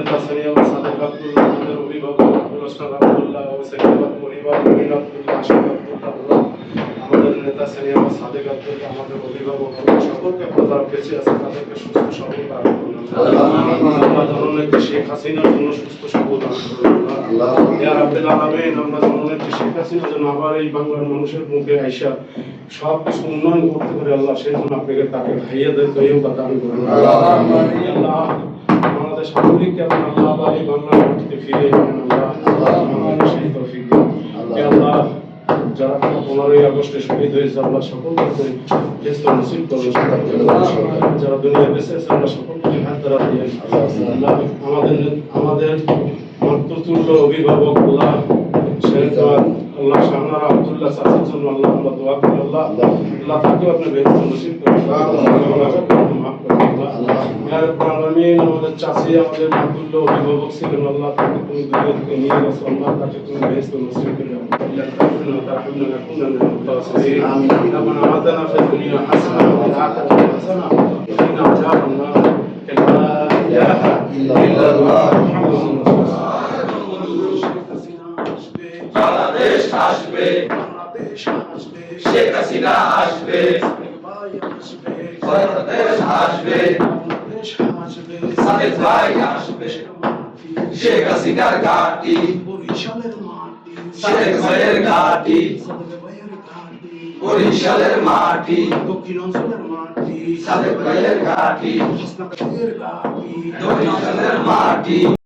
নেতা সিনিয়র সাদেক আব্দুল্লাহ, আমাদের অভিভাবক আব্দুল আসলাম আব্দুল্লাহ, সেক্রেটারি পরিবার মহিন আব্দুল্লাহ, আশিক আব্দুল্লাহ, আমাদের নেতা সিনিয়র সাদেক আব্দুল্লাহ, আমাদের অভিভাবক সকলকে আপনারা বেঁচে আছে তাদেরকে সুস্থ সবল রাখুন আল্লাহ। জননেত্রী শেখ হাসিনার জন্য সুস্থ সবল রাখুন আল্লাহ। ইয়া রাব্বিল আলামিন, আমরা জননেত্রী শেখ হাসিনা যেন আবার এই বাংলার মানুষের মুখে আইসা সব কিছু উন্নয়ন করতে পারে আল্লাহ, সেই জন্য আপনাকে তাকে ভাইয়া দেয় দান করুন আল্লাহ। আমাদের সামরিক আল্লাহ আবার এই বাংলার মাটিতে ফিরে আনেন আল্লাহ, আমাদের সেই তৌফিক দিন আল্লাহ। যারা 15ই আগস্টে শহীদ হয়েছে আল্লাহ সকলকে বেহেশত নসিব করুন, যারা দুনিয়া বেঁচে আছে আল্লাহ সকলকে হাত ধরা দিয়ে আল্লাহ। আমাদের মাতৃতুল্য অভিভাবক আল্লাহ আল্লাহ শাহনার আব্দুল্লাহ চাচার জন্য আল্লাহ আমরা দোয়া করি আল্লাহ। আল্লাহ তাকেও আপনি বেহেশত নসিব করুন, মাফ করুন আল্লাহ। আমাদের চাচি আমাদের মাতৃতুল্য অভিভাবক ছিলেন আল্লাহ, তাকে তুমি দুনিয়া থেকে নিয়ে গেছো আল্লাহ, তাকে তুমি বেহেশত নসিব করে وترحمنا نكون من الخاسرين. ربنا آتنا في الدنيا حسنة وفي الآخرة حسنة وقنا عذاب النار. لا إله إلا الله محمد رسول الله. বাংলাদেশ আসবে, শেখ হাসিনা আসবে, বাংলাদেশ আসবে, সাদেক ভাই আসবে, শেখ হাসিনার ঘাঁটি সাদেক ভাইয়ের ঘাঁটি, বরিশালের মাটি, দক্ষিণাঞ্চলের মাটি, সাদেক ভাইয়ের ঘাঁটি, বরিশালের মাটি।